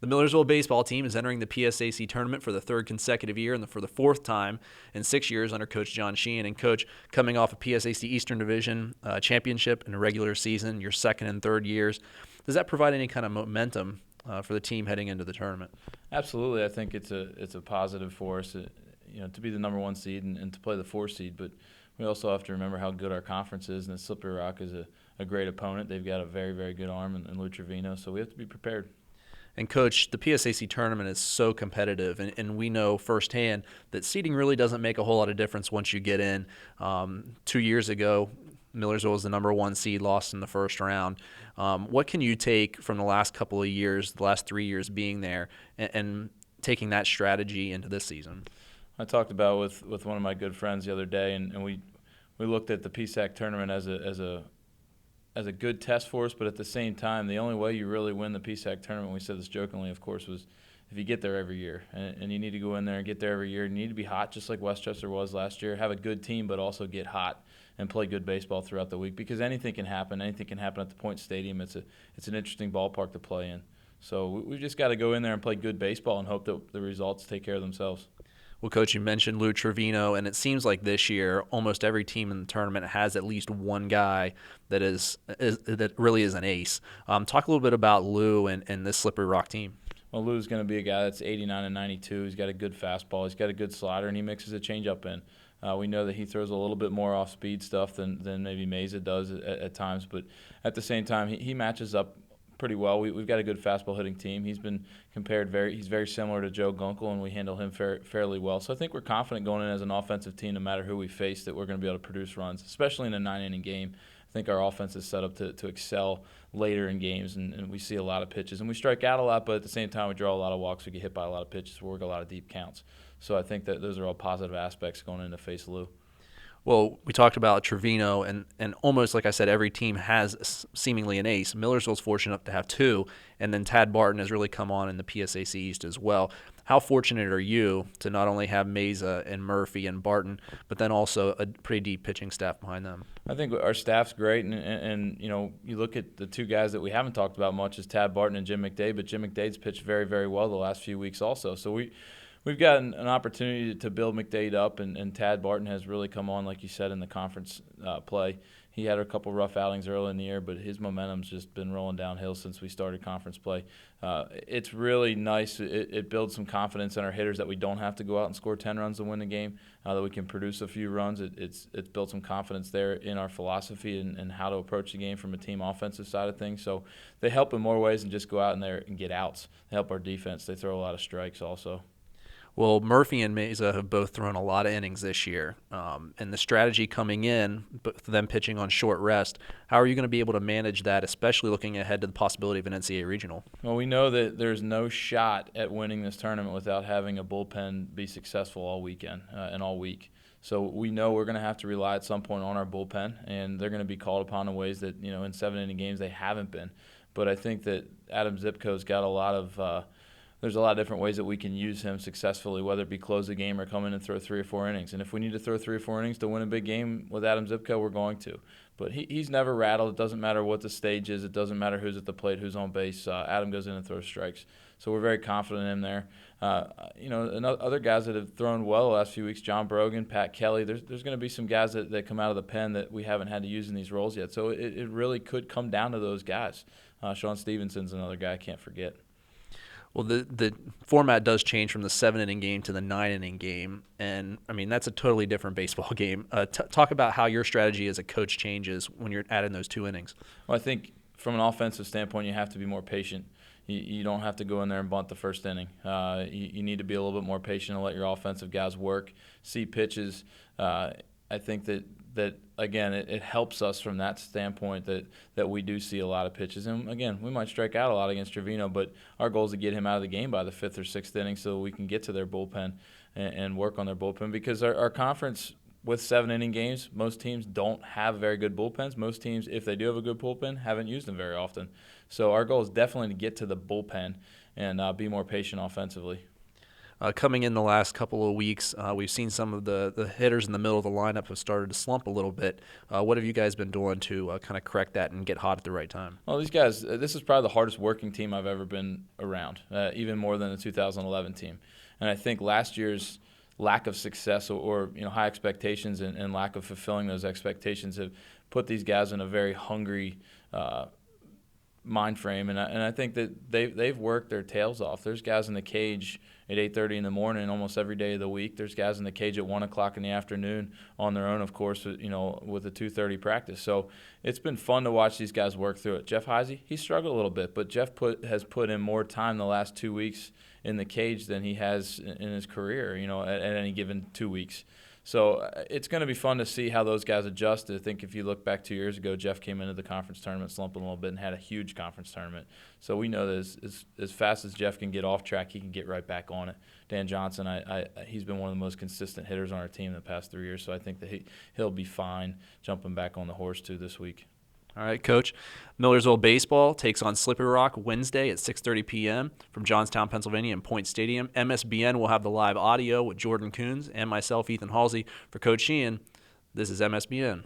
The Millersville baseball team is entering the PSAC tournament for the third consecutive year and for the fourth time in 6 years under Coach Jon Shehan. And Coach, coming off a PSAC Eastern Division championship in a regular season, your second and third years, does that provide any kind of momentum for the team heading into the tournament? Absolutely. I think it's a positive for us, to be the number one seed and to play the 4 seed. But we also have to remember how good our conference is, and Slippery Rock is a great opponent. They've got a very, very good arm in Lou Trevino, so we have to be prepared. And, Coach, the PSAC tournament is so competitive, and we know firsthand that seeding really doesn't make a whole lot of difference once you get in. 2 years ago, Millersville was the number one seed, lost in the first round. What can you take from the last couple of years, the last 3 years being there, and taking that strategy into this season? I talked about with one of my good friends the other day, and we looked at the PSAC tournament as a good test for us, but at the same time, the only way you really win the PSAC tournament, we said this jokingly, of course, was if you get there every year. And you need to go in there and get there every year. You need to be hot, just like Westchester was last year. Have a good team, but also get hot and play good baseball throughout the week, because anything can happen. Anything can happen at the Point Stadium. It's an interesting ballpark to play in. So we've just got to go in there and play good baseball and hope that the results take care of themselves. Well, Coach, you mentioned Lou Trevino, and it seems like this year almost every team in the tournament has at least one guy that really is an ace. Talk a little bit about Lou and this Slippery Rock team. Well, Lou's going to be a guy that's 89 and 92. He's got a good fastball. He's got a good slider, and he mixes a changeup in. We know that he throws a little bit more off-speed stuff than maybe Mesa does at times, but at the same time, he matches up pretty well. We've got a good fastball hitting team. He's been compared he's very similar to Joe Gunkel, and we handle him fairly well. So I think we're confident going in as an offensive team, no matter who we face, that we're going to be able to produce runs, especially in a 9-inning game. I think our offense is set up to excel later in games, and we see a lot of pitches. And we strike out a lot, but at the same time, we draw a lot of walks. We get hit by a lot of pitches. We work a lot of deep counts. So I think that those are all positive aspects going into face Lou. Well, we talked about Trevino, and almost like I said, every team has seemingly an ace. Millersville's fortunate enough to have 2, and then Tad Barton has really come on in the PSAC East as well. How fortunate are you to not only have Mesa and Murphy and Barton, but then also a pretty deep pitching staff behind them? I think our staff's great, and you look at the 2 guys that we haven't talked about much is Tad Barton and Jim McDade, but Jim McDade's pitched very, very well the last few weeks also. So we've got an opportunity to build McDade up, and Tad Barton has really come on, like you said, in the conference play. He had a couple rough outings early in the year, but his momentum's just been rolling downhill since we started conference play. It's really nice. It builds some confidence in our hitters that we don't have to go out and score 10 runs to win the game, that we can produce a few runs. It's built some confidence there in our philosophy and how to approach the game from a team offensive side of things. So they help in more ways than just go out in there and get outs. They help our defense. They throw a lot of strikes also. Well, Murphy and Mesa have both thrown a lot of innings this year, and the strategy coming in, both of them pitching on short rest, how are you going to be able to manage that, especially looking ahead to the possibility of an NCAA regional? Well, we know that there's no shot at winning this tournament without having a bullpen be successful all weekend and all week. So we know we're going to have to rely at some point on our bullpen, and they're going to be called upon in ways that, in 7-inning games they haven't been. But I think that Adam Zipko's got a lot of there's a lot of different ways that we can use him successfully, whether it be close the game or come in and throw 3 or 4 innings. And if we need to throw 3 or 4 innings to win a big game with Adam Zipko, we're going to. But he's never rattled. It doesn't matter what the stage is. It doesn't matter who's at the plate, who's on base. Adam goes in and throws strikes. So we're very confident in him there. Other guys that have thrown well the last few weeks, John Brogan, Pat Kelly, there's going to be some guys that come out of the pen that we haven't had to use in these roles yet. So it really could come down to those guys. Sean Stevenson's another guy I can't forget. Well, the format does change from the 7-inning game to the 9-inning game, and, that's a totally different baseball game. Talk about how your strategy as a coach changes when you're adding those 2 innings. Well, I think from an offensive standpoint, you have to be more patient. You don't have to go in there and bunt the first inning. You need to be a little bit more patient and let your offensive guys work, see pitches. I think that again, it helps us from that standpoint that we do see a lot of pitches. And, again, we might strike out a lot against Trevino, but our goal is to get him out of the game by the 5th or 6th inning so we can get to their bullpen and work on their bullpen. Because our conference with 7-inning games, most teams don't have very good bullpens. Most teams, if they do have a good bullpen, haven't used them very often. So our goal is definitely to get to the bullpen and be more patient offensively. coming in the last couple of weeks, we've seen some of the hitters in the middle of the lineup have started to slump a little bit. What have you guys been doing to kind of correct that and get hot at the right time? Well, these guys, this is probably the hardest working team I've ever been around, even more than the 2011 team. And I think last year's lack of success or high expectations and lack of fulfilling those expectations have put these guys in a very hungry mind frame, and I think that they've worked their tails off. There's guys in the cage at 8:30 in the morning almost every day of the week. There's guys in the cage at 1 o'clock in the afternoon on their own, of course, with a 2:30 practice. So it's been fun to watch these guys work through it. Jeff Heisey, he struggled a little bit, but Jeff has put in more time the last 2 weeks in the cage than he has in his career, at any given 2 weeks. So it's going to be fun to see how those guys adjust. I think if you look back 2 years ago, Jeff came into the conference tournament slumping a little bit and had a huge conference tournament. So we know that as fast as Jeff can get off track, he can get right back on it. Dan Johnson, he's been one of the most consistent hitters on our team the past 3 years, so I think that he'll be fine jumping back on the horse too this week. All right, Coach. Millersville baseball takes on Slippery Rock Wednesday at 6:30 p.m. from Johnstown, Pennsylvania in Point Stadium. MSBN will have the live audio with Jordan Coons and myself, Ethan Halsey. For Coach Shehan, this is MSBN.